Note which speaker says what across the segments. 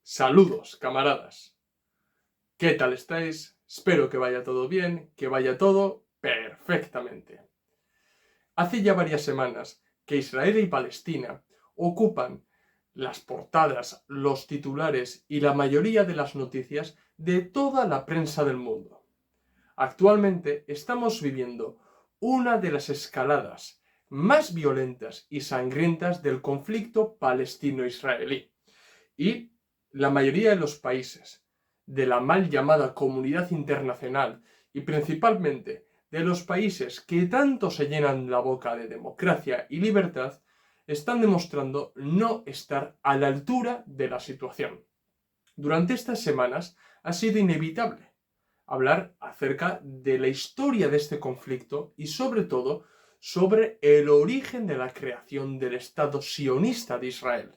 Speaker 1: Saludos, camaradas. ¿Qué tal estáis? Espero que vaya todo bien, que vaya todo perfectamente. Hace ya varias semanas que Israel y Palestina ocupan las portadas, los titulares y la mayoría de las noticias de toda la prensa del mundo. Actualmente estamos viviendo una de las escaladas más violentas y sangrientas del conflicto palestino-israelí. Y la mayoría de los países de la mal llamada comunidad internacional y principalmente de los países que tanto se llenan la boca de democracia y libertad están demostrando no estar a la altura de la situación. Durante estas semanas ha sido inevitable hablar acerca de la historia de este conflicto y sobre todo sobre el origen de la creación del Estado sionista de Israel.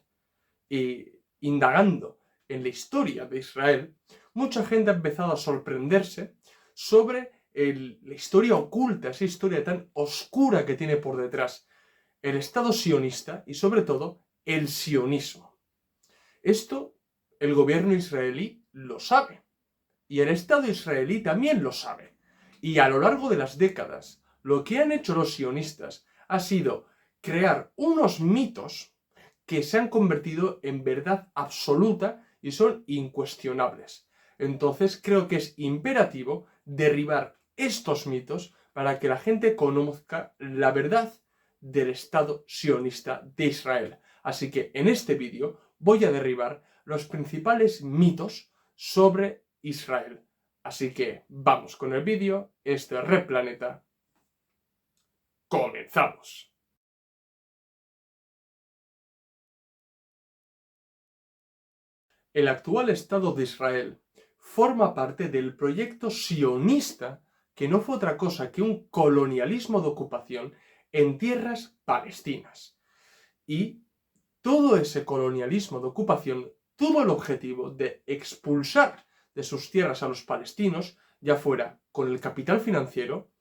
Speaker 1: Y indagando en la historia de Israel, mucha gente ha empezado a sorprenderse sobre la historia oculta, esa historia tan oscura que tiene por detrás el Estado sionista y sobre todo el sionismo. Esto el gobierno israelí lo sabe y el Estado israelí también lo sabe. Y a lo largo de las décadas, lo que han hecho los sionistas ha sido crear unos mitos que se han convertido en verdad absoluta y son incuestionables. Entonces creo que es imperativo derribar estos mitos para que la gente conozca la verdad del Estado sionista de Israel. Así que en este vídeo voy a derribar los principales mitos sobre Israel. Así que vamos con el vídeo. Este es Red Planeta. ¡Comenzamos! El actual Estado de Israel forma parte del proyecto sionista, que no fue otra cosa que un colonialismo de ocupación en tierras palestinas. Y todo ese colonialismo de ocupación tuvo el objetivo de expulsar de sus tierras a los palestinos, ya fuera con el capital financiero,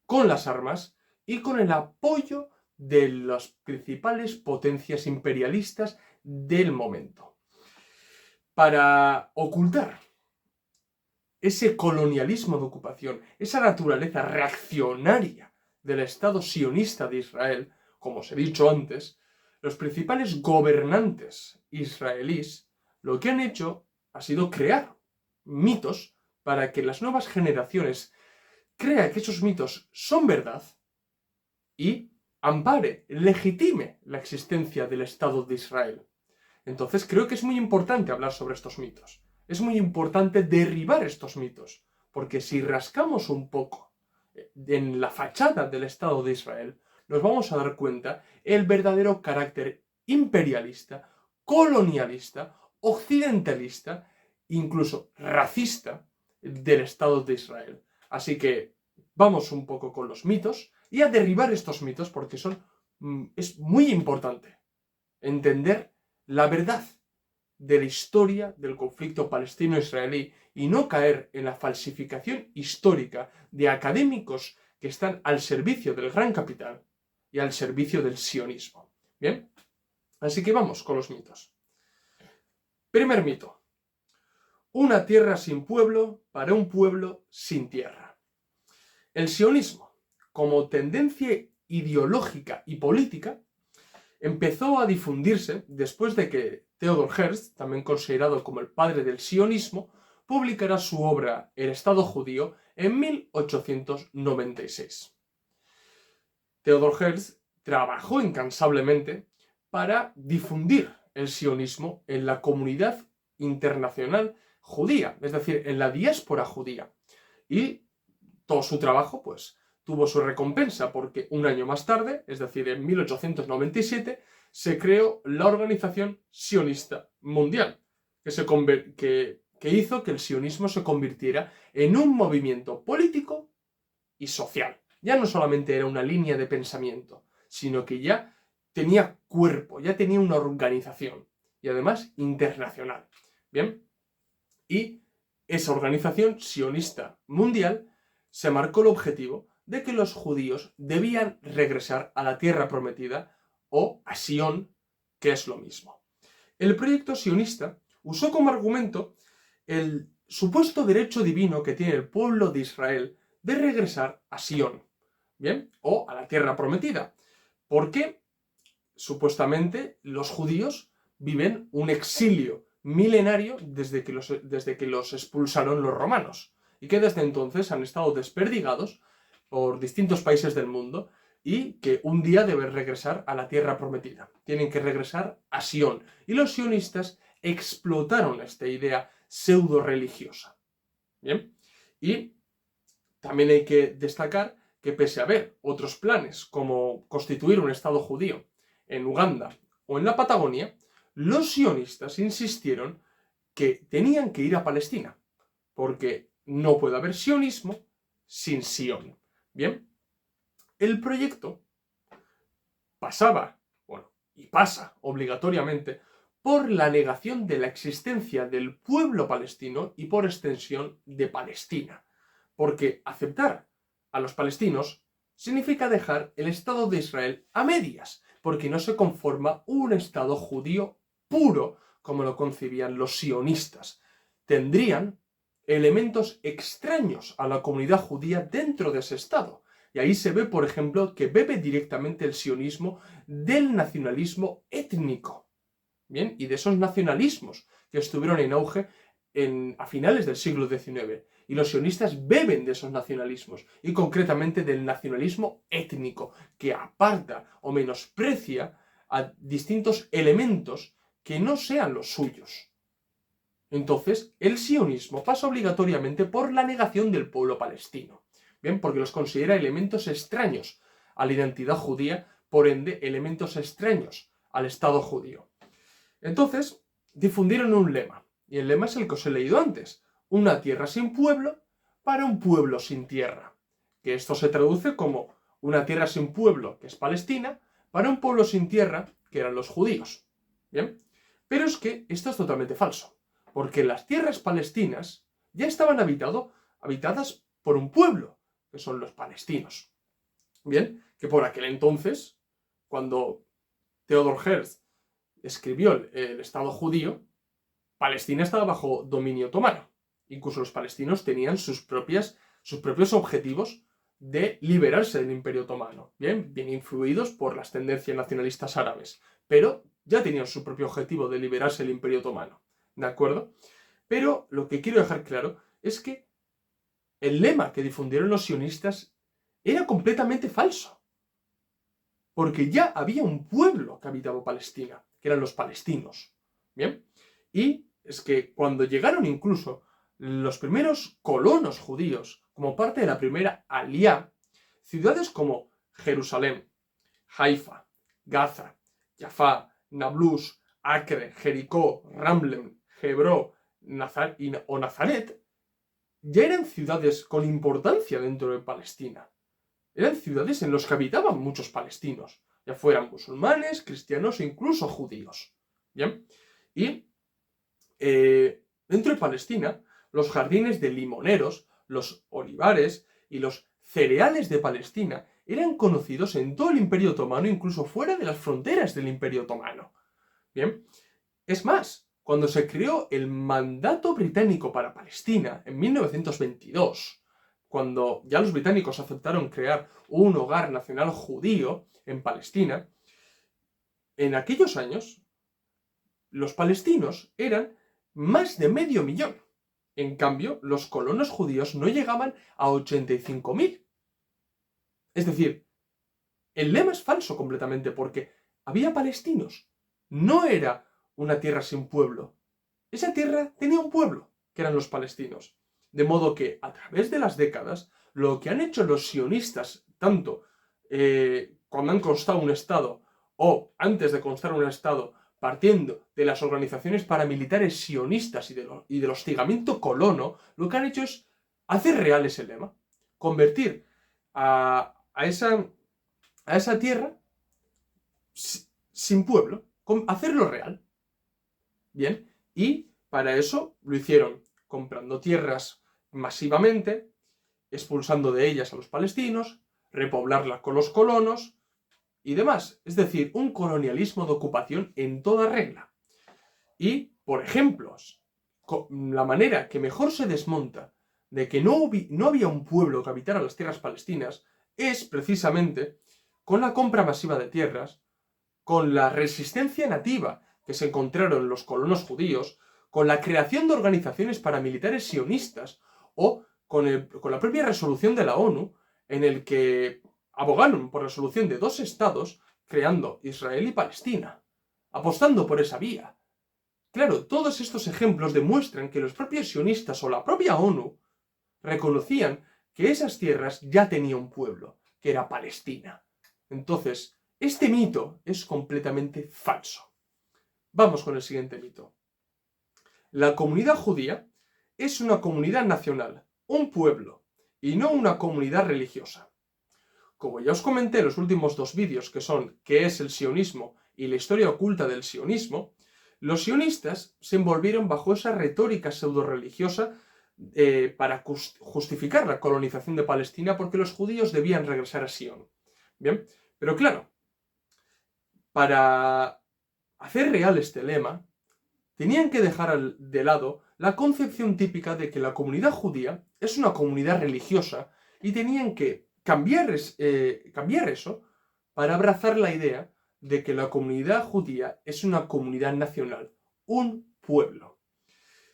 Speaker 1: con las armas y con el apoyo de las principales potencias imperialistas del momento. Para ocultar ese colonialismo de ocupación, esa naturaleza reaccionaria del Estado sionista de Israel, como os he dicho antes, los principales gobernantes israelíes lo que han hecho ha sido crear mitos para que las nuevas generaciones crean que esos mitos son verdad y ampare, legitime la existencia del Estado de Israel. Entonces creo que es muy importante hablar sobre estos mitos. Es muy importante derribar estos mitos, porque si rascamos un poco en la fachada del Estado de Israel, nos vamos a dar cuenta el verdadero carácter imperialista, colonialista, occidentalista, incluso racista del Estado de Israel. Así que vamos un poco con los mitos y a derribar estos mitos porque es muy importante entender la verdad de la historia del conflicto palestino-israelí y no caer en la falsificación histórica de académicos que están al servicio del gran capital y al servicio del sionismo. ¿Bien? Así que vamos con los mitos. Primer mito. Una tierra sin pueblo para un pueblo sin tierra. El sionismo, como tendencia ideológica y política, empezó a difundirse después de que Theodor Herzl, también considerado como el padre del sionismo, publicara su obra El Estado judío en 1896. Theodor Herzl trabajó incansablemente para difundir el sionismo en la comunidad internacional judía, es decir, en la diáspora judía. Y todo su trabajo, pues, tuvo su recompensa porque un año más tarde, es decir, en 1897, se creó la Organización Sionista Mundial, que hizo que el sionismo se convirtiera en un movimiento político y social. Ya no solamente era una línea de pensamiento, sino que ya tenía cuerpo, ya tenía una organización y además internacional. Bien, y esa Organización Sionista Mundial se marcó el objetivo de que los judíos debían regresar a la tierra prometida o a Sion, que es lo mismo. El proyecto sionista usó como argumento el supuesto derecho divino que tiene el pueblo de Israel de regresar a Sión, ¿bien? O a la tierra prometida, porque supuestamente los judíos viven un exilio milenario desde que los expulsaron los romanos, y que desde entonces han estado desperdigados por distintos países del mundo, y que un día deben regresar a la tierra prometida. Tienen que regresar a Sión. Y los sionistas explotaron esta idea pseudo-religiosa. ¿Bien? Y también hay que destacar que pese a haber otros planes, como constituir un estado judío en Uganda o en la Patagonia, los sionistas insistieron que tenían que ir a Palestina, porque no puede haber sionismo sin Sión. Bien, el proyecto pasaba, bueno, y pasa obligatoriamente por la negación de la existencia del pueblo palestino y por extensión de Palestina, porque aceptar a los palestinos significa dejar el Estado de Israel a medias, porque no se conforma un Estado judío puro como lo concebían los sionistas. Tendrían elementos extraños a la comunidad judía dentro de ese Estado. Y ahí se ve, por ejemplo, que bebe directamente el sionismo del nacionalismo étnico. Bien, y de esos nacionalismos que estuvieron en auge a finales del siglo XIX. Y los sionistas beben de esos nacionalismos, y concretamente del nacionalismo étnico, que aparta o menosprecia a distintos elementos que no sean los suyos. Entonces, el sionismo pasa obligatoriamente por la negación del pueblo palestino. Bien, porque los considera elementos extraños a la identidad judía, por ende, elementos extraños al Estado judío. Entonces, difundieron un lema, y el lema es el que os he leído antes: una tierra sin pueblo para un pueblo sin tierra. Que esto se traduce como una tierra sin pueblo, que es Palestina, para un pueblo sin tierra, que eran los judíos. Bien, pero es que esto es totalmente falso, porque las tierras palestinas ya estaban habitadas por un pueblo, que son los palestinos. Bien, que por aquel entonces, cuando Theodor Herzl escribió el Estado judío, Palestina estaba bajo dominio otomano. Incluso los palestinos tenían sus propios objetivos de liberarse del Imperio Otomano, bien influidos por las tendencias nacionalistas árabes, pero ya tenían su propio objetivo de liberarse del Imperio Otomano, ¿de acuerdo? Pero lo que quiero dejar claro es que el lema que difundieron los sionistas era completamente falso, porque ya había un pueblo que habitaba Palestina, que eran los palestinos, ¿bien? Y es que cuando llegaron incluso los primeros colonos judíos, como parte de la primera Aliá, ciudades como Jerusalén, Haifa, Gaza, Jaffa, Nablus, Acre, Jericó, Ramlem, Hebrón o Nazaret, ya eran ciudades con importancia dentro de Palestina. Eran ciudades en las que habitaban muchos palestinos, ya fueran musulmanes, cristianos e incluso judíos. ¿Bien? Y dentro de Palestina, los jardines de limoneros, los olivares y los cereales de Palestina eran conocidos en todo el Imperio Otomano, incluso fuera de las fronteras del Imperio Otomano. Bien, es más, cuando se creó el mandato británico para Palestina en 1922, cuando ya los británicos aceptaron crear un hogar nacional judío en Palestina, en aquellos años los palestinos eran más de 500.000. En cambio, los colonos judíos no llegaban a 85.000. Es decir, el lema es falso completamente, porque había palestinos. No era una tierra sin pueblo. Esa tierra tenía un pueblo, que eran los palestinos. De modo que, a través de las décadas, lo que han hecho los sionistas, tanto cuando han constado un Estado o antes de constar un Estado, partiendo de las organizaciones paramilitares sionistas y del hostigamiento colono, lo que han hecho es hacer real ese lema. Convertir a esa tierra sin pueblo, hacerlo real. Bien, y para eso lo hicieron comprando tierras masivamente, expulsando de ellas a los palestinos, repoblarla con los colonos y demás. Es decir, un colonialismo de ocupación en toda regla. Y por ejemplos, la manera que mejor se desmonta de que no había un pueblo que habitara las tierras palestinas es precisamente con la compra masiva de tierras, con la resistencia nativa que se encontraron los colonos judíos, con la creación de organizaciones paramilitares sionistas o con la propia resolución de la ONU en el que abogaron por la solución de 2 estados creando Israel y Palestina, apostando por esa vía. Claro, todos estos ejemplos demuestran que los propios sionistas o la propia ONU reconocían que esas tierras ya tenían un pueblo, que era Palestina. Entonces, este mito es completamente falso. Vamos con el siguiente mito. La comunidad judía es una comunidad nacional, un pueblo, y no una comunidad religiosa. Como ya os comenté en los últimos 2 vídeos, que son ¿qué es el sionismo? Y la historia oculta del sionismo, los sionistas se envolvieron bajo esa retórica pseudo-religiosa para justificar la colonización de Palestina porque los judíos debían regresar a Sion. Bien, pero claro, para hacer real este lema, tenían que dejar de lado la concepción típica de que la comunidad judía es una comunidad religiosa y tenían que cambiar eso para abrazar la idea de que la comunidad judía es una comunidad nacional, un pueblo.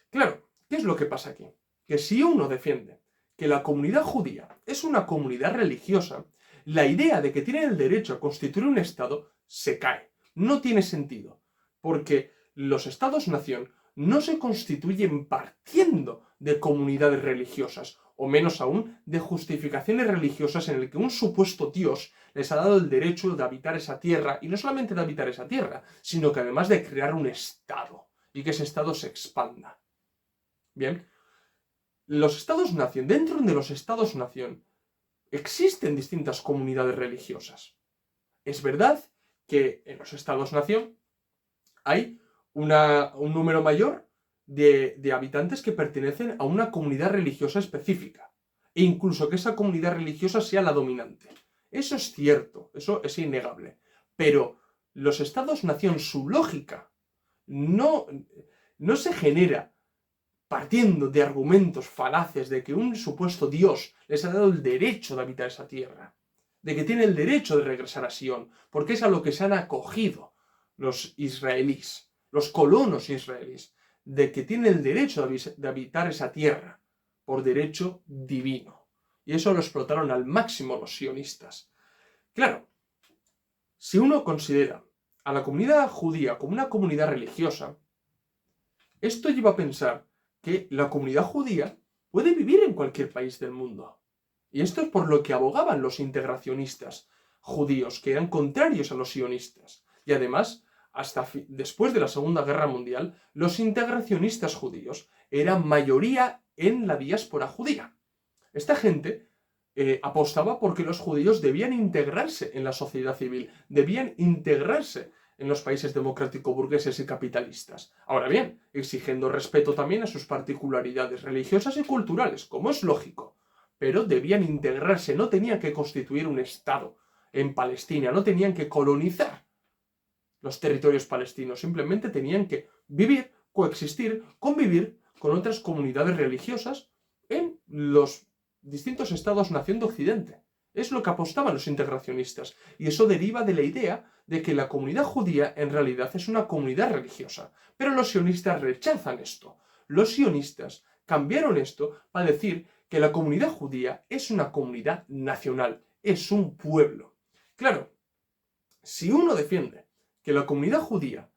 Speaker 1: Claro, ¿qué es lo que pasa aquí? Que si uno defiende que la comunidad judía es una comunidad religiosa, la idea de que tienen el derecho a constituir un Estado se cae. No tiene sentido, porque los Estados-nación no se constituyen partiendo de comunidades religiosas, o menos aún de justificaciones religiosas en el que un supuesto Dios les ha dado el derecho de habitar esa tierra, y no solamente de habitar esa tierra, sino que además de crear un Estado, y que ese Estado se expanda. Bien, los Estados-nación, dentro de los Estados-nación, existen distintas comunidades religiosas. Es verdad que en los Estados-nación hay un número mayor de habitantes que pertenecen a una comunidad religiosa específica, e incluso que esa comunidad religiosa sea la dominante. Eso es cierto, eso es innegable, pero los Estados-nación, su lógica, no se genera partiendo de argumentos falaces de que un supuesto Dios les ha dado el derecho de habitar esa tierra, de que tiene el derecho de regresar a Sion, porque es a lo que se han acogido los israelíes, los colonos israelíes, de que tienen el derecho de habitar esa tierra por derecho divino. Y eso lo explotaron al máximo los sionistas. Claro, si uno considera a la comunidad judía como una comunidad religiosa, esto lleva a pensar que la comunidad judía puede vivir en cualquier país del mundo. Y esto es por lo que abogaban los integracionistas judíos, que eran contrarios a los sionistas. Y además, hasta después de la Segunda Guerra Mundial, los integracionistas judíos eran mayoría en la diáspora judía. Esta gente apostaba porque los judíos debían integrarse en la sociedad civil, debían integrarse en los países democrático-burgueses y capitalistas. Ahora bien, exigiendo respeto también a sus particularidades religiosas y culturales, como es lógico, pero debían integrarse, no tenían que constituir un Estado en Palestina, no tenían que colonizar los territorios palestinos, simplemente tenían que vivir, coexistir, convivir con otras comunidades religiosas en los distintos estados-nación de Occidente. Es lo que apostaban los integracionistas, y eso deriva de la idea de que la comunidad judía en realidad es una comunidad religiosa. Pero los sionistas rechazan esto. Los sionistas cambiaron esto para decir que la comunidad judía es una comunidad nacional, es un pueblo. Claro, si uno defiende que la comunidad judía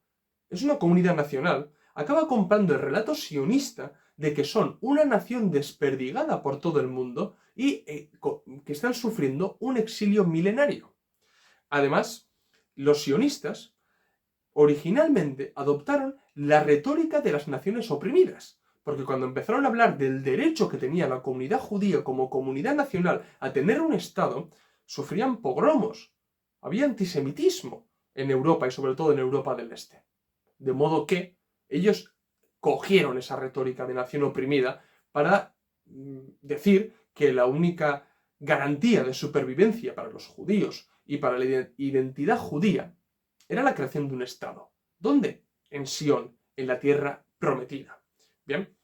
Speaker 1: es una comunidad nacional, acaba comprando el relato sionista de que son una nación desperdigada por todo el mundo y que están sufriendo un exilio milenario. Además, los sionistas originalmente adoptaron la retórica de las naciones oprimidas, porque cuando empezaron a hablar del derecho que tenía la comunidad judía como comunidad nacional a tener un Estado, sufrían pogromos, había antisemitismo en Europa y sobre todo en Europa del Este. De modo que ellos cogieron esa retórica de nación oprimida para decir que la única garantía de supervivencia para los judíos y para la identidad judía era la creación de un Estado. ¿Dónde? En Sion, en la tierra prometida. Bien,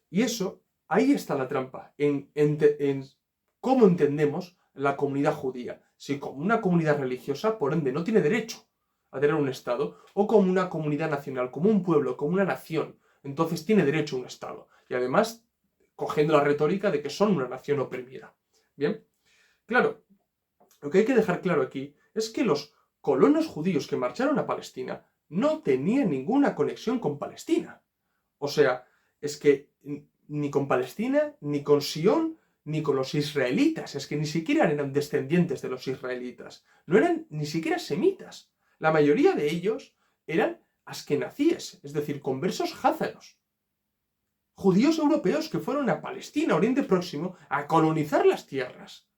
Speaker 1: y eso, ahí está la trampa, en cómo entendemos la comunidad judía. Si como una comunidad religiosa, por ende, no tiene derecho a tener un Estado, o como una comunidad nacional, como un pueblo, como una nación, entonces tiene derecho a un Estado. Y además, cogiendo la retórica de que son una nación oprimida. Bien, claro, lo que hay que dejar claro aquí es que los colonos judíos que marcharon a Palestina no tenían ninguna conexión con Palestina. O sea, es que ni con Palestina, ni con Sion, ni con los israelitas. Es que ni siquiera eran descendientes de los israelitas. No eran ni siquiera semitas. La mayoría de ellos eran askenazíes, es decir, conversos házaros. Judíos europeos que fueron a Palestina, Oriente Próximo, a colonizar las tierras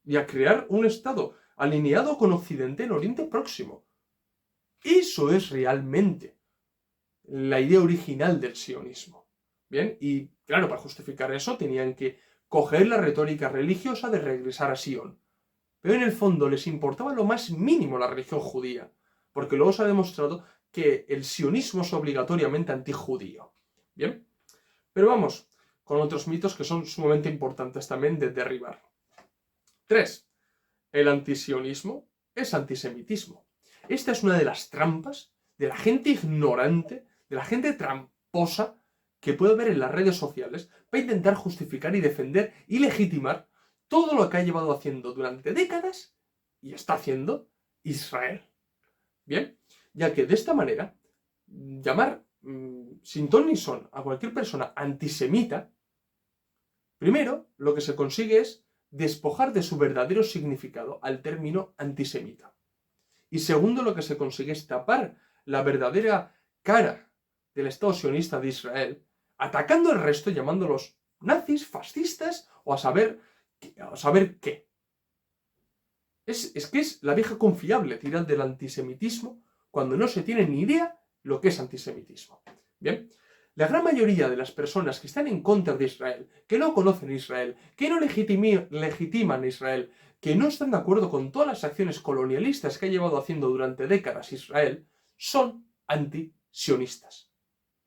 Speaker 1: y a crear un estado alineado con Occidente en Oriente Próximo. Eso es realmente la idea original del sionismo. Bien, y claro, para justificar eso tenían que coger la retórica religiosa de regresar a Sion. Pero en el fondo les importaba lo más mínimo la religión judía, porque luego se ha demostrado que el sionismo es obligatoriamente antijudío. Bien, pero vamos con otros mitos que son sumamente importantes también de derribar. 3. El antisionismo es antisemitismo. Esta es una de las trampas de la gente ignorante, de la gente tramposa que puede ver en las redes sociales para intentar justificar y defender y legitimar todo lo que ha llevado haciendo durante décadas y está haciendo Israel. Bien, ya que de esta manera, llamar sin ton ni son a cualquier persona antisemita, primero lo que se consigue es despojar de su verdadero significado al término antisemita. Y segundo, lo que se consigue es tapar la verdadera cara del Estado sionista de Israel, atacando al resto, llamándolos nazis, fascistas o a saber qué. Es que es la vieja confiable tirar del antisemitismo cuando no se tiene ni idea lo que es antisemitismo. Bien, la gran mayoría de las personas que están en contra de Israel, que no conocen Israel, que no legitiman Israel, que no están de acuerdo con todas las acciones colonialistas que ha llevado haciendo durante décadas Israel, son antisionistas.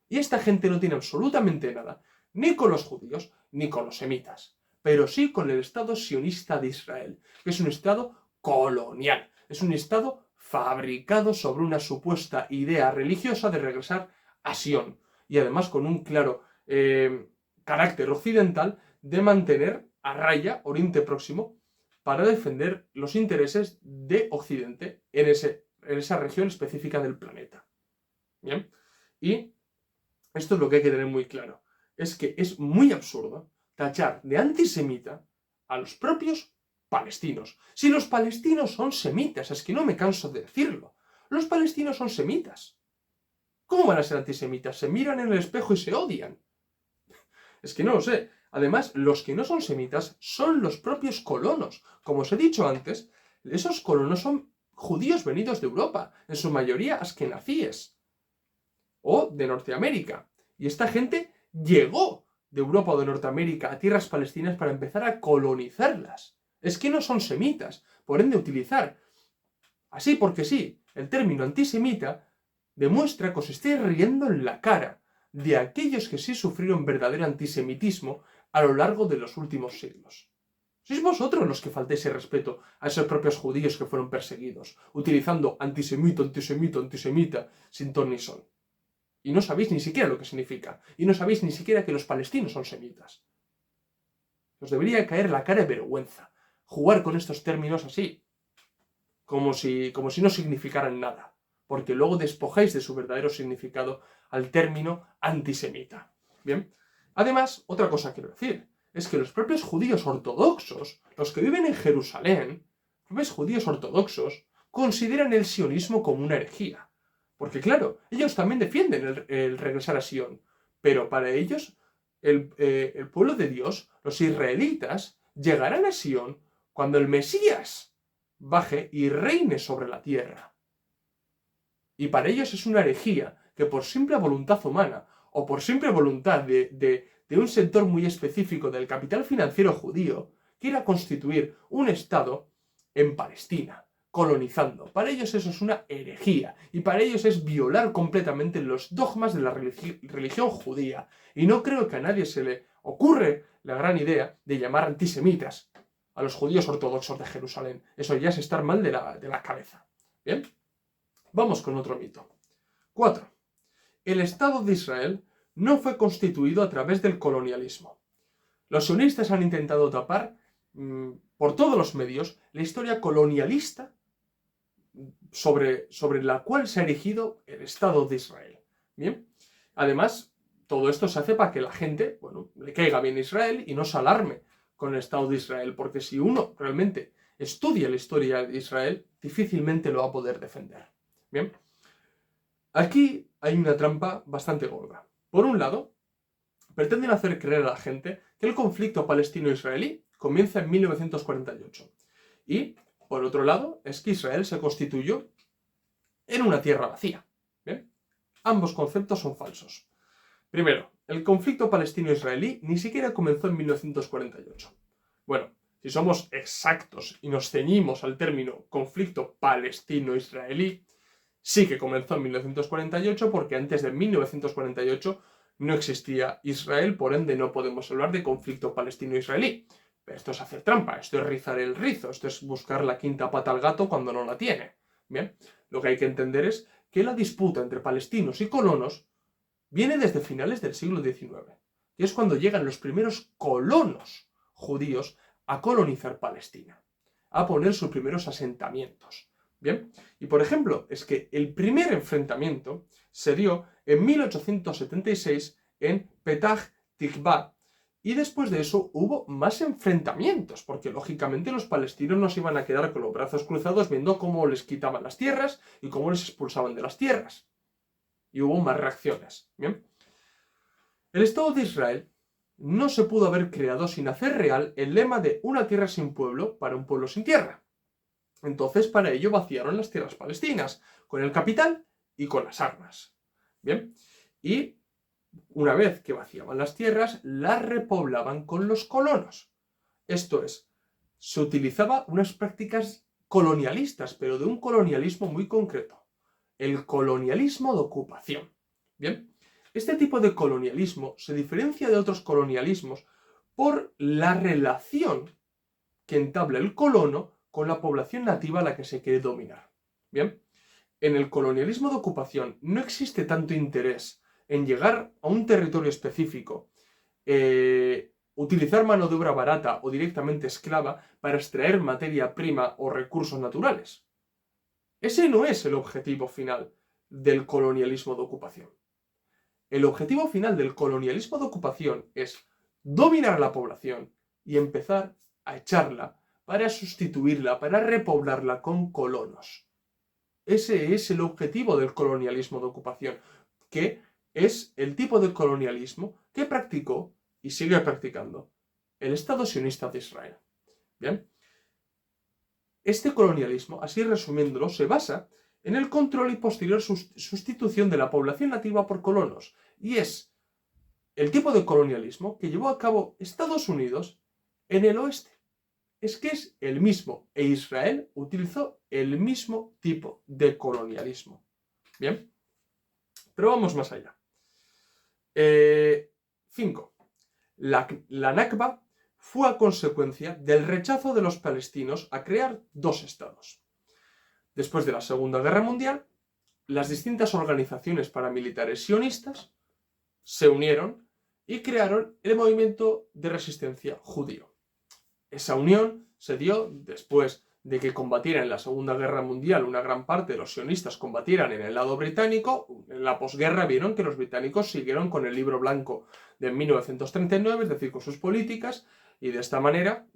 Speaker 1: Y esta gente no tiene absolutamente nada, ni con los judíos, ni con los semitas, pero sí con el Estado sionista de Israel, que es un Estado colonial, es un Estado fabricado sobre una supuesta idea religiosa de regresar a Sion, y además con un claro carácter occidental de mantener a raya Oriente Próximo para defender los intereses de Occidente en esa región específica del planeta. ¿Bien? Y esto es lo que hay que tener muy claro. Es que es muy absurdo tachar de antisemita a los propios palestinos. Si los palestinos son semitas, es que no me canso de decirlo. Los palestinos son semitas. ¿Cómo van a ser antisemitas? Se miran en el espejo y se odian. Es que no lo sé. Además, los que no son semitas son los propios colonos. Como os he dicho antes, esos colonos son judíos venidos de Europa, en su mayoría askenazíes o de Norteamérica. Y esta gente llegó de Europa o de Norteamérica a tierras palestinas para empezar a colonizarlas. Es que no son semitas, por ende utilizar, así porque sí, el término antisemita demuestra que os estáis riendo en la cara de aquellos que sí sufrieron verdadero antisemitismo a lo largo de los últimos siglos. Sois vosotros los que faltáis el respeto a esos propios judíos que fueron perseguidos, utilizando antisemita, antisemita, antisemita, sin ton ni son. Y no sabéis ni siquiera lo que significa. Y no sabéis ni siquiera que los palestinos son semitas. Os debería caer la cara de vergüenza jugar con estos términos así, como si no significaran nada, porque luego despojáis de su verdadero significado al término antisemita. Bien. Además, otra cosa quiero decir, es que los propios judíos ortodoxos, los que viven en Jerusalén, los propios judíos ortodoxos, consideran el sionismo como una herejía. Porque claro, ellos también defienden el regresar a Sion, pero para ellos, el pueblo de Dios, los israelitas, llegarán a Sion cuando el Mesías baje y reine sobre la tierra. Y para ellos es una herejía que por simple voluntad humana o por simple voluntad de un sector muy específico del capital financiero judío quiera constituir un Estado en Palestina, colonizando. Para ellos eso es una herejía y para ellos es violar completamente los dogmas de la religión judía. Y no creo que a nadie se le ocurre la gran idea de llamar antisemitas a los judíos ortodoxos de Jerusalén. Eso ya es estar mal de la cabeza. Bien, vamos con otro mito. 4. El Estado de Israel no fue constituido a través del colonialismo. Los sionistas han intentado tapar por todos los medios la historia colonialista sobre la cual se ha erigido el Estado de Israel. Bien, además, todo esto se hace para que la gente, le caiga bien Israel y no se alarme con el Estado de Israel, porque si uno realmente estudia la historia de Israel, difícilmente lo va a poder defender. Bien, aquí hay una trampa bastante gorda. Por un lado, pretenden hacer creer a la gente que el conflicto palestino-israelí comienza en 1948. Y, por otro lado, es que Israel se constituyó en una tierra vacía. ¿Bien? Ambos conceptos son falsos. Primero, el conflicto palestino-israelí ni siquiera comenzó en 1948. Bueno, si somos exactos y nos ceñimos al término conflicto palestino-israelí, sí que comenzó en 1948 porque antes de 1948 no existía Israel, por ende no podemos hablar de conflicto palestino-israelí. Pero esto es hacer trampa, esto es rizar el rizo, esto es buscar la quinta pata al gato cuando no la tiene. Bien, lo que hay que entender es que la disputa entre palestinos y colonos viene desde finales del siglo XIX, que es cuando llegan los primeros colonos judíos a colonizar Palestina, a poner sus primeros asentamientos. Bien, y por ejemplo, es que el primer enfrentamiento se dio en 1876 en Petah Tikva, y después de eso hubo más enfrentamientos, porque lógicamente los palestinos no se iban a quedar con los brazos cruzados viendo cómo les quitaban las tierras y cómo les expulsaban de las tierras. Y hubo más reacciones. Bien, el Estado de Israel no se pudo haber creado sin hacer real el lema de una tierra sin pueblo para un pueblo sin tierra. Entonces, para ello vaciaron las tierras palestinas, con el capital y con las armas. Bien, y una vez que vaciaban las tierras, las repoblaban con los colonos. Esto es, se utilizaba unas prácticas colonialistas, pero de un colonialismo muy concreto. El colonialismo de ocupación. Bien, este tipo de colonialismo se diferencia de otros colonialismos por la relación que entabla el colono con la población nativa a la que se quiere dominar. Bien, en el colonialismo de ocupación no existe tanto interés en llegar a un territorio específico, utilizar mano de obra barata o directamente esclava para extraer materia prima o recursos naturales. Ese no es el objetivo final del colonialismo de ocupación. El objetivo final del colonialismo de ocupación es dominar a la población y empezar a echarla para sustituirla, para repoblarla con colonos. Ese es el objetivo del colonialismo de ocupación, que es el tipo de colonialismo que practicó y sigue practicando el Estado sionista de Israel. Bien, este colonialismo, así resumiéndolo, se basa en el control y posterior sustitución de la población nativa por colonos, y es el tipo de colonialismo que llevó a cabo Estados Unidos en el oeste. Es que es el mismo, e Israel utilizó el mismo tipo de colonialismo. Bien, pero vamos más allá. 5. La Nakba fue a consecuencia del rechazo de los palestinos a crear dos estados. Después de la Segunda Guerra Mundial, las distintas organizaciones paramilitares sionistas se unieron y crearon el movimiento de resistencia judío. Esa unión se dio después de que combatieran en la Segunda Guerra Mundial, una gran parte de los sionistas combatieran en el lado británico. En la posguerra vieron que los británicos siguieron con el libro blanco de 1939, es decir, con sus políticas, y de esta manera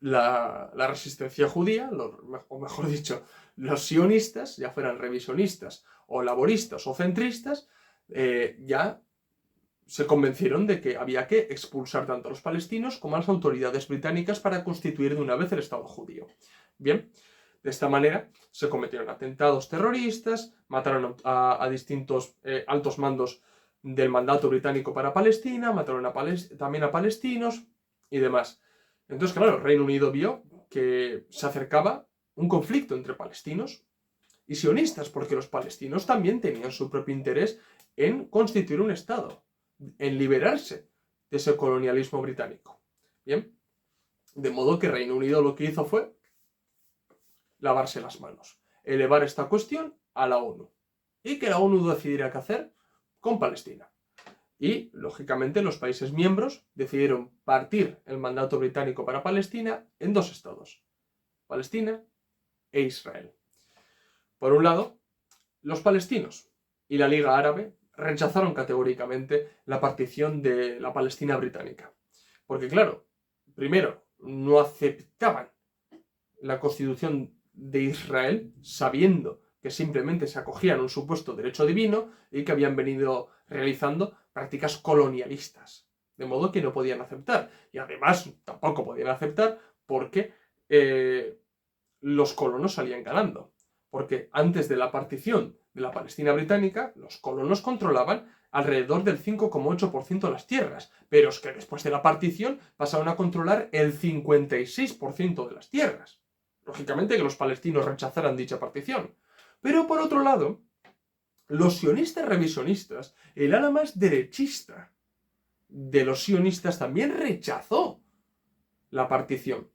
Speaker 1: la resistencia judía, o mejor dicho, los sionistas, ya fueran revisionistas o laboristas o centristas, ya se convencieron de que había que expulsar tanto a los palestinos como a las autoridades británicas para constituir de una vez el Estado judío. Bien, de esta manera se cometieron atentados terroristas, mataron a distintos altos mandos del mandato británico para Palestina, mataron también a palestinos y demás. Entonces, claro, el Reino Unido vio que se acercaba un conflicto entre palestinos y sionistas, porque los palestinos también tenían su propio interés en constituir un Estado, en liberarse de ese colonialismo británico. Bien, de modo que Reino Unido lo que hizo fue lavarse las manos, elevar esta cuestión a la ONU y que la ONU decidiera qué hacer con Palestina. Y, lógicamente, los países miembros decidieron partir el mandato británico para Palestina en dos estados, Palestina e Israel. Por un lado, los palestinos y la Liga Árabe rechazaron categóricamente la partición de la Palestina británica. Porque, claro, primero, no aceptaban la constitución de Israel, sabiendo que simplemente se acogían a un supuesto derecho divino y que habían venido realizando prácticas colonialistas. De modo que no podían aceptar. Y además tampoco podían aceptar porque los colonos salían ganando. Porque antes de la partición de la Palestina británica, los colonos controlaban alrededor del 5,8% de las tierras, pero es que después de la partición pasaron a controlar el 56% de las tierras. Lógicamente que los palestinos rechazaran dicha partición. Pero por otro lado, los sionistas revisionistas, el ala más derechista de los sionistas, también rechazó la partición.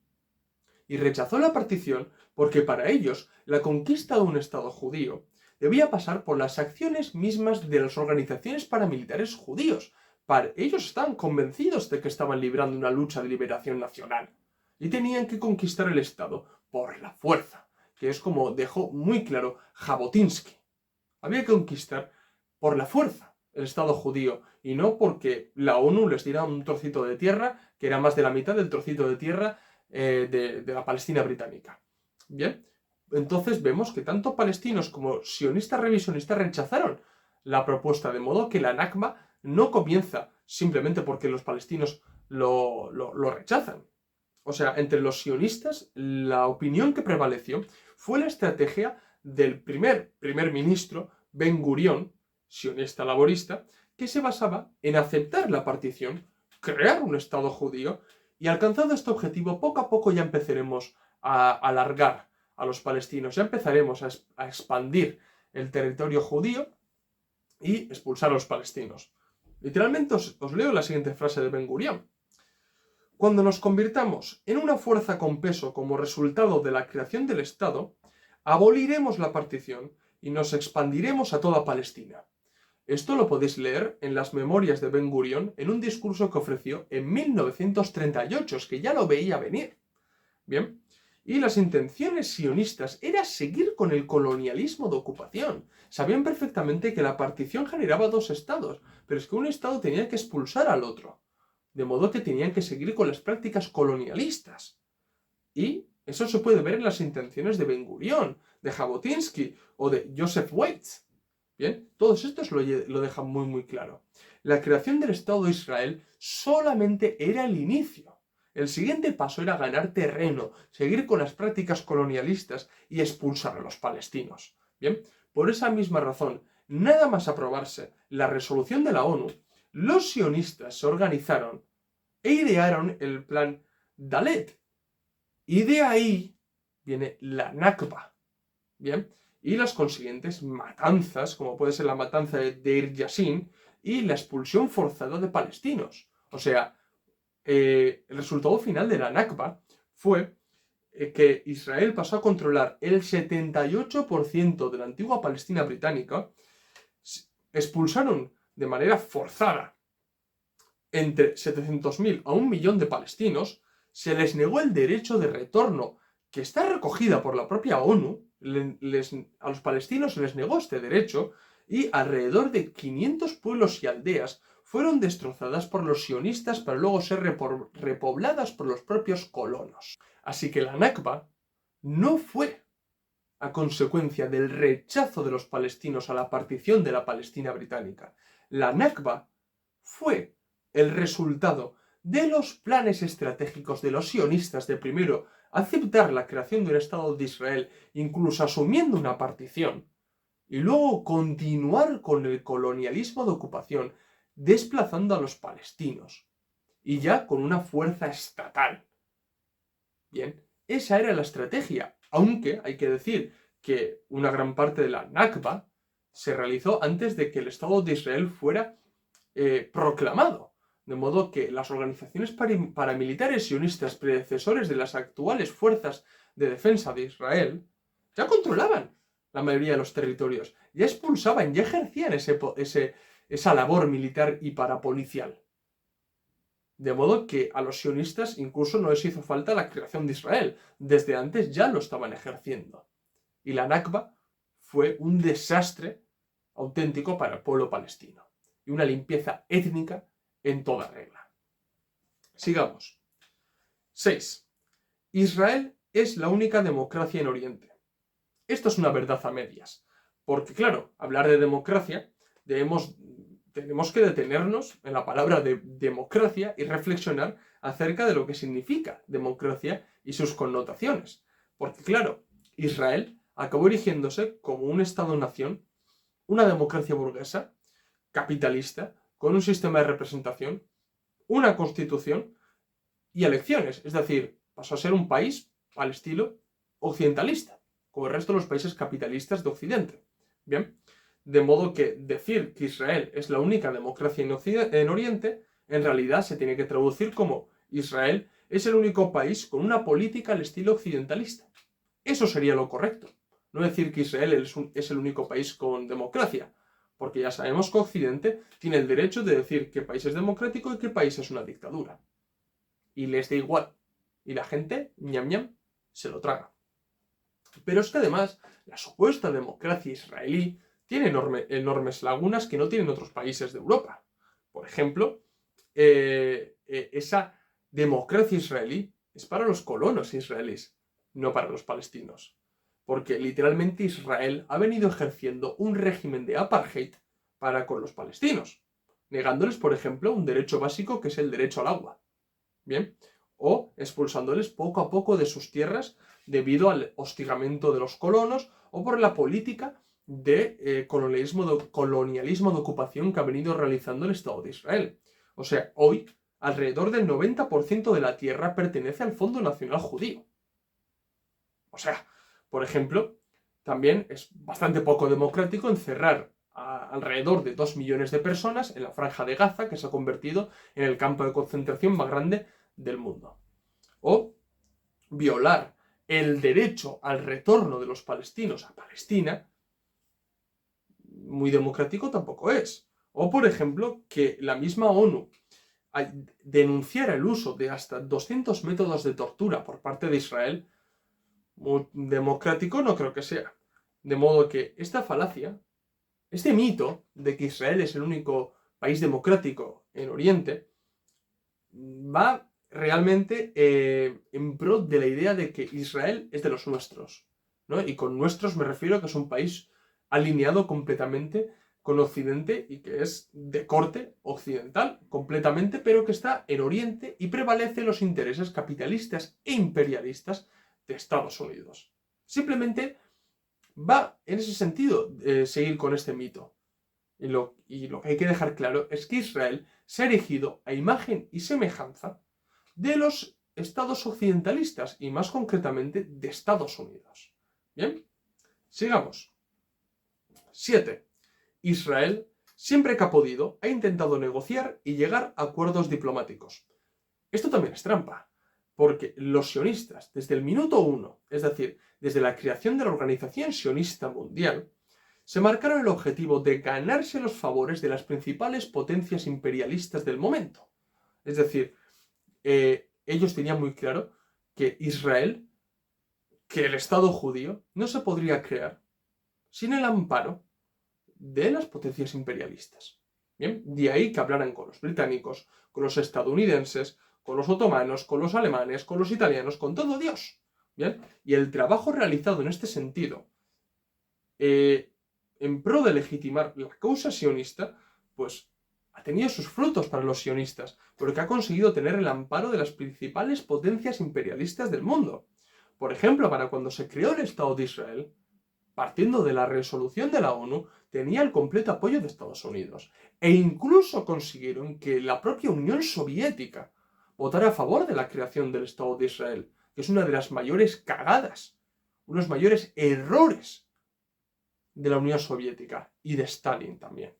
Speaker 1: Y rechazó la partición porque para ellos la conquista de un Estado judío debía pasar por las acciones mismas de las organizaciones paramilitares judíos. Ellos estaban convencidos de que estaban librando una lucha de liberación nacional y tenían que conquistar el Estado por la fuerza, que es como dejó muy claro Jabotinsky. Había que conquistar por la fuerza el Estado judío y no porque la ONU les diera un trocito de tierra que era más de la mitad del trocito de tierra de la Palestina británica. Bien, entonces vemos que tanto palestinos como sionistas revisionistas rechazaron la propuesta, de modo que la Nakba no comienza simplemente porque los palestinos lo rechazan. O sea, entre los sionistas, la opinión que prevaleció fue la estrategia del primer ministro Ben Gurión, sionista laborista, que se basaba en aceptar la partición, crear un Estado judío, y alcanzado este objetivo, poco a poco ya empezaremos a alargar a los palestinos, ya empezaremos a expandir el territorio judío y expulsar a los palestinos. Literalmente os leo la siguiente frase de Ben Gurión. Cuando nos convirtamos en una fuerza con peso como resultado de la creación del Estado, aboliremos la partición y nos expandiremos a toda Palestina. Esto lo podéis leer en las memorias de Ben Gurión en un discurso que ofreció en 1938, es que ya lo veía venir. Bien, y las intenciones sionistas era seguir con el colonialismo de ocupación. Sabían perfectamente que la partición generaba dos estados, pero es que un estado tenía que expulsar al otro. De modo que tenían que seguir con las prácticas colonialistas. Y eso se puede ver en las intenciones de Ben Gurión, de Jabotinsky o de Joseph Weitz. Bien, todos estos lo dejan muy muy claro. La creación del Estado de Israel solamente era el inicio. El siguiente paso era ganar terreno, seguir con las prácticas colonialistas y expulsar a los palestinos. Bien, por esa misma razón, nada más aprobarse la resolución de la ONU, los sionistas se organizaron e idearon el plan Dalet. Y de ahí viene la Nakba. Bien, y las consiguientes matanzas, como puede ser la matanza de Deir Yassin y la expulsión forzada de palestinos. O sea, el resultado final de la Nakba fue que Israel pasó a controlar el 78% de la antigua Palestina británica, expulsaron de manera forzada entre 700.000 a 1.000.000 de palestinos, se les negó el derecho de retorno, que está recogida por la propia ONU, a los palestinos se les negó este derecho, y alrededor de 500 pueblos y aldeas fueron destrozadas por los sionistas para luego ser repobladas por los propios colonos. Así que la Nakba no fue a consecuencia del rechazo de los palestinos a la partición de la Palestina británica. La Nakba fue el resultado de los planes estratégicos de los sionistas de primero aceptar la creación de un Estado de Israel, incluso asumiendo una partición, y luego continuar con el colonialismo de ocupación, desplazando a los palestinos, y ya con una fuerza estatal. Bien, esa era la estrategia, Aunque hay que decir que una gran parte de la Nakba se realizó antes de que el Estado de Israel fuera proclamado. De modo que las organizaciones paramilitares sionistas predecesores de las actuales fuerzas de defensa de Israel ya controlaban la mayoría de los territorios, ya expulsaban, ya ejercían esa labor militar y parapolicial. De modo que a los sionistas incluso no les hizo falta la creación de Israel, desde antes ya lo estaban ejerciendo. Y la Nakba fue un desastre auténtico para el pueblo palestino y una limpieza étnica en toda regla. Sigamos. 6. Israel es la única democracia en Oriente. Esto es una verdad a medias, porque claro, hablar de democracia tenemos que detenernos en la palabra de democracia y reflexionar acerca de lo que significa democracia y sus connotaciones. Porque claro, Israel acabó erigiéndose como un Estado-nación, una democracia burguesa, capitalista, con un sistema de representación, una constitución y elecciones. Es decir, pasó a ser un país al estilo occidentalista, como el resto de los países capitalistas de Occidente. Bien, de modo que decir que Israel es la única democracia en Oriente, en realidad se tiene que traducir como Israel es el único país con una política al estilo occidentalista. Eso sería lo correcto. No decir que Israel es el único país con democracia, porque ya sabemos que Occidente tiene el derecho de decir qué país es democrático y qué país es una dictadura. Y les da igual. Y la gente, ñam ñam, se lo traga. Pero es que además, la supuesta democracia israelí tiene enormes lagunas que no tienen otros países de Europa. Por ejemplo, esa democracia israelí es para los colonos israelíes, no para los palestinos. Porque literalmente Israel ha venido ejerciendo un régimen de apartheid para con los palestinos, negándoles, por ejemplo, un derecho básico que es el derecho al agua. Bien, o expulsándoles poco a poco de sus tierras debido al hostigamiento de los colonos o por la política de colonialismo de ocupación que ha venido realizando el Estado de Israel. O sea, hoy alrededor del 90% de la tierra pertenece al Fondo Nacional Judío. O sea, por ejemplo, también es bastante poco democrático encerrar a alrededor de 2 millones de personas en la franja de Gaza, que se ha convertido en el campo de concentración más grande del mundo. O violar el derecho al retorno de los palestinos a Palestina, muy democrático tampoco es. O, por ejemplo, que la misma ONU denunciara el uso de hasta 200 métodos de tortura por parte de Israel, muy democrático no creo que sea. De modo que esta falacia, este mito de que Israel es el único país democrático en Oriente, va realmente en pro de la idea de que Israel es de los nuestros, ¿no? Y con nuestros me refiero a que es un país alineado completamente con Occidente y que es de corte occidental completamente, pero que está en Oriente y prevalece los intereses capitalistas e imperialistas de Estados Unidos. Simplemente va en ese sentido seguir con este mito. Y lo que hay que dejar claro es que Israel se ha erigido a imagen y semejanza de los estados occidentalistas y más concretamente de Estados Unidos. Bien, sigamos. 7. Israel, siempre que ha podido, ha intentado negociar y llegar a acuerdos diplomáticos. Esto también es trampa, porque los sionistas, desde el minuto 1, es decir, desde la creación de la Organización Sionista Mundial, se marcaron el objetivo de ganarse los favores de las principales potencias imperialistas del momento. Es decir, ellos tenían muy claro que Israel, que el Estado judío, no se podría crear sin el amparo de las potencias imperialistas. Bien, de ahí que hablaran con los británicos, con los estadounidenses, con los otomanos, con los alemanes, con los italianos, con todo Dios. Bien, y el trabajo realizado en este sentido, en pro de legitimar la causa sionista, pues ha tenido sus frutos para los sionistas, porque ha conseguido tener el amparo de las principales potencias imperialistas del mundo. Por ejemplo, para cuando se creó el Estado de Israel, partiendo de la resolución de la ONU, tenía el completo apoyo de Estados Unidos. E incluso consiguieron que la propia Unión Soviética votara a favor de la creación del Estado de Israel, que es una de las mayores cagadas unos mayores errores de la Unión Soviética y de Stalin también.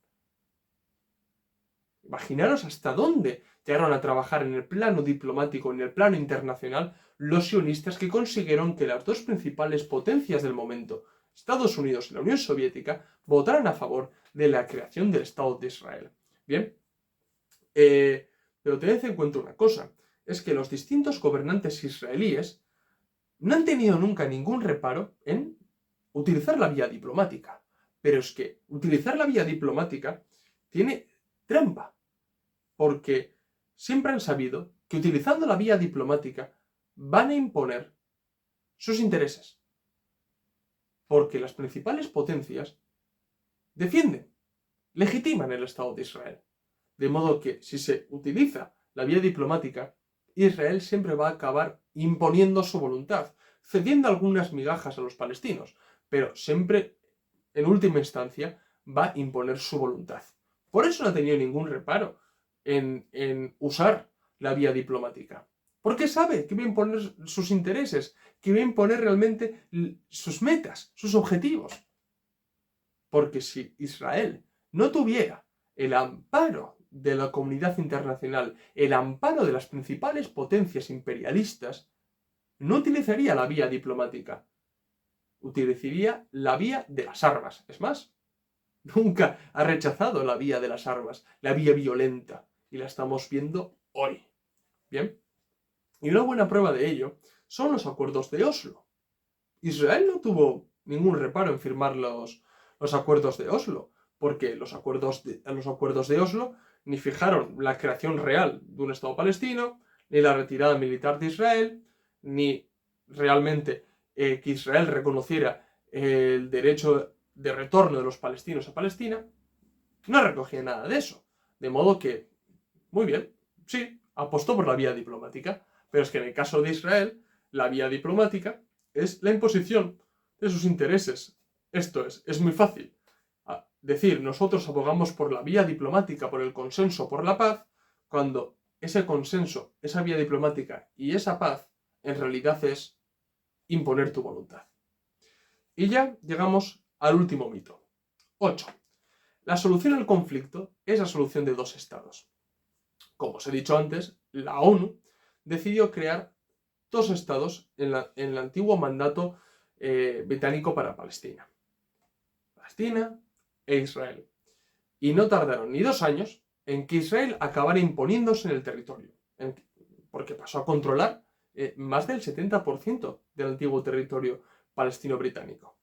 Speaker 1: Imaginaros hasta dónde llegaron a trabajar en el plano diplomático, en el plano internacional, los sionistas que consiguieron que las dos principales potencias del momento, Estados Unidos y la Unión Soviética, votaran a favor de la creación del Estado de Israel. Bien, pero tened en cuenta una cosa, es que los distintos gobernantes israelíes no han tenido nunca ningún reparo en utilizar la vía diplomática. Pero es que utilizar la vía diplomática tiene trampa, porque siempre han sabido que utilizando la vía diplomática van a imponer sus intereses, porque las principales potencias defienden, legitiman el Estado de Israel. De modo que si se utiliza la vía diplomática, Israel siempre va a acabar imponiendo su voluntad, cediendo algunas migajas a los palestinos, pero siempre, en última instancia, va a imponer su voluntad. Por eso no ha tenido ningún reparo en usar la vía diplomática. Porque sabe que va a imponer sus intereses, que va a imponer realmente sus metas, sus objetivos. Porque si Israel no tuviera el amparo de la comunidad internacional, el amparo de las principales potencias imperialistas, no utilizaría la vía diplomática, utilizaría la vía de las armas. Es más, nunca ha rechazado la vía de las armas, la vía violenta, y la estamos viendo hoy. Bien, y una buena prueba de ello son los acuerdos de Oslo. Israel no tuvo ningún reparo en firmar los acuerdos de Oslo, porque los acuerdos de Oslo ni fijaron la creación real de un Estado palestino, ni la retirada militar de Israel, ni realmente que Israel reconociera el derecho de retorno de los palestinos a Palestina. No recogía nada de eso. De modo que, muy bien, sí, apostó por la vía diplomática, pero es que en el caso de Israel, la vía diplomática es la imposición de sus intereses. Esto es muy fácil. Decir, nosotros abogamos por la vía diplomática, por el consenso, por la paz, cuando ese consenso, esa vía diplomática y esa paz, en realidad es imponer tu voluntad. Y ya llegamos al último mito. 8. La solución al conflicto es la solución de dos estados. Como os he dicho antes, la ONU decidió crear dos estados en el antiguo mandato británico para Palestina. Palestina e Israel. Y no tardaron ni 2 años en que Israel acabara imponiéndose en el territorio, porque pasó a controlar más del 70% del antiguo territorio palestino-británico.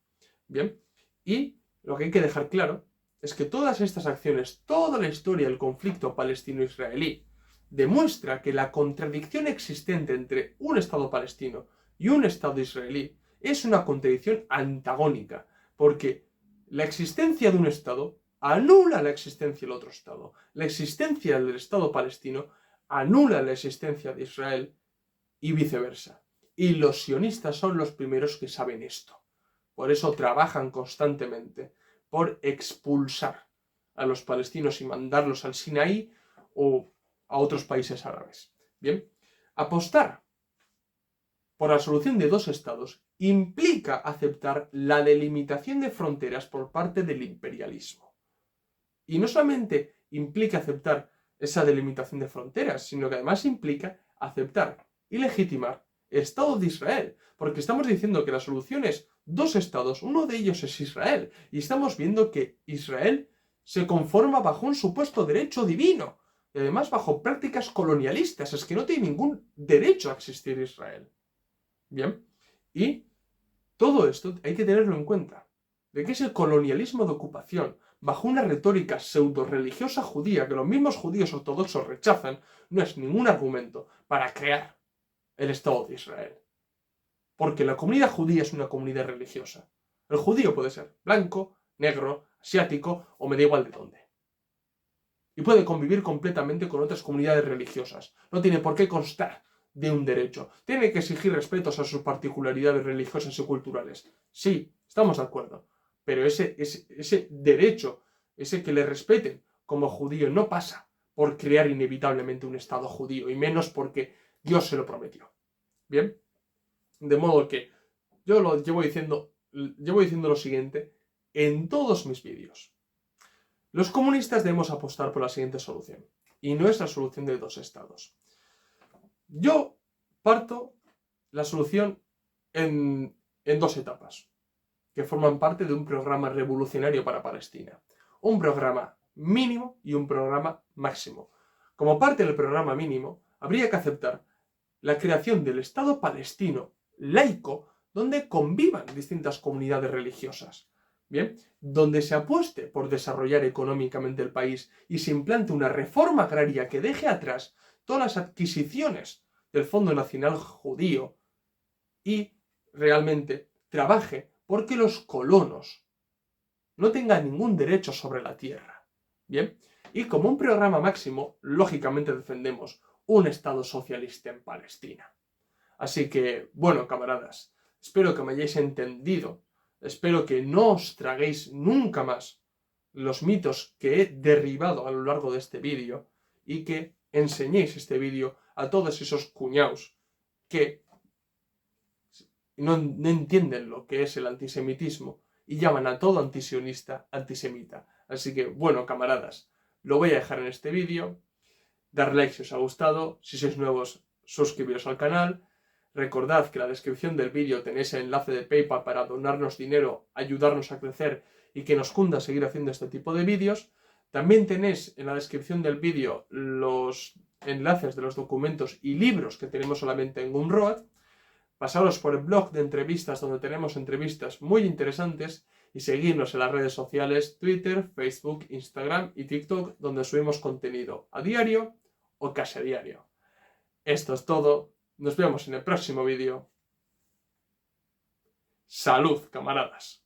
Speaker 1: Bien, y lo que hay que dejar claro es que todas estas acciones, toda la historia del conflicto palestino-israelí, demuestra que la contradicción existente entre un Estado palestino y un Estado israelí es una contradicción antagónica, porque la existencia de un Estado anula la existencia del otro Estado. La existencia del Estado palestino anula la existencia de Israel y viceversa. Y los sionistas son los primeros que saben esto. Por eso trabajan constantemente por expulsar a los palestinos y mandarlos al Sinaí o a otros países árabes. Bien, apostar por la solución de dos estados implica aceptar la delimitación de fronteras por parte del imperialismo. Y no solamente implica aceptar esa delimitación de fronteras, sino que además implica aceptar y legitimar el Estado de Israel, porque estamos diciendo que la solución es dos estados, uno de ellos es Israel, y estamos viendo que Israel se conforma bajo un supuesto derecho divino, y además bajo prácticas colonialistas, es que no tiene ningún derecho a existir Israel. Bien, y todo esto hay que tenerlo en cuenta, de que ese colonialismo de ocupación, bajo una retórica pseudo-religiosa judía que los mismos judíos ortodoxos rechazan, no es ningún argumento para crear el Estado de Israel. Porque la comunidad judía es una comunidad religiosa. El judío puede ser blanco, negro, asiático o me da igual de dónde. Y puede convivir completamente con otras comunidades religiosas. No tiene por qué constar de un derecho. Tiene que exigir respetos a sus particularidades religiosas y culturales. Sí, estamos de acuerdo. Pero ese derecho, ese que le respeten como judío, no pasa por crear inevitablemente un Estado judío, y menos porque Dios se lo prometió. Bien, de modo que Yo lo llevo diciendo lo siguiente en todos mis vídeos. Los comunistas debemos apostar por la siguiente solución, y no es la solución de 2 estados. Yo parto la solución en 2 etapas, que forman parte de un programa revolucionario para Palestina. Un programa mínimo y un programa máximo. Como parte del programa mínimo, habría que aceptar la creación del Estado palestino laico, donde convivan distintas comunidades religiosas. Bien, donde se apueste por desarrollar económicamente el país y se implante una reforma agraria que deje atrás todas las adquisiciones del Fondo Nacional Judío y realmente trabaje porque los colonos no tengan ningún derecho sobre la tierra. Bien, y como un programa máximo, lógicamente defendemos un Estado socialista en Palestina. Así que, bueno, camaradas, espero que me hayáis entendido, espero que no os traguéis nunca más los mitos que he derribado a lo largo de este vídeo y que enseñéis este vídeo a todos esos cuñaos que no entienden lo que es el antisemitismo y llaman a todo antisionista antisemita. Así que, bueno, camaradas, lo voy a dejar en este vídeo. Dar like si os ha gustado. Si sois nuevos, suscribiros al canal. Recordad que en la descripción del vídeo tenéis el enlace de PayPal para donarnos dinero, ayudarnos a crecer y que nos cunda seguir haciendo este tipo de vídeos. También tenéis en la descripción del vídeo los enlaces de los documentos y libros que tenemos solamente en Gumroad. Pasaros por el blog de entrevistas donde tenemos entrevistas muy interesantes y seguirnos en las redes sociales Twitter, Facebook, Instagram y TikTok donde subimos contenido a diario o casi a diario. Esto es todo. Nos vemos en el próximo vídeo. ¡Salud, camaradas!